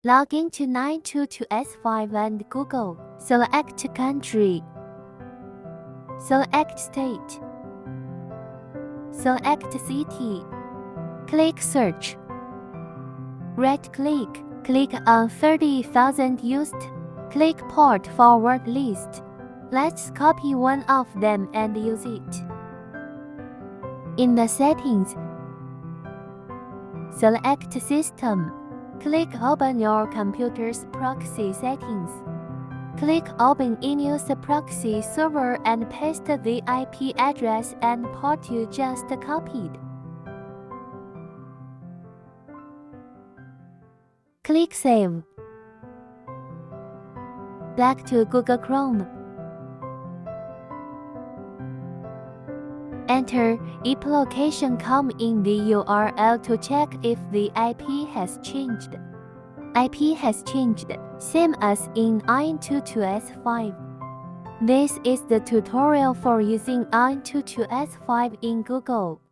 Log into 922s5 and Google. Select country. Select state. Select city. Click search. Right-click. Click on 30,000 used. Click port forward list. Let's copy one of them and use it. In the settings, select System. Click Open your computer's proxy settings. Click Open in use proxy server and paste the IP address and port you just copied. Click Save. Back to Google Chrome. Enter iplocation.com in the URL to check if the IP has changed. IP has changed, same as in IN22S5. This is the tutorial for using IN22S5 in Google.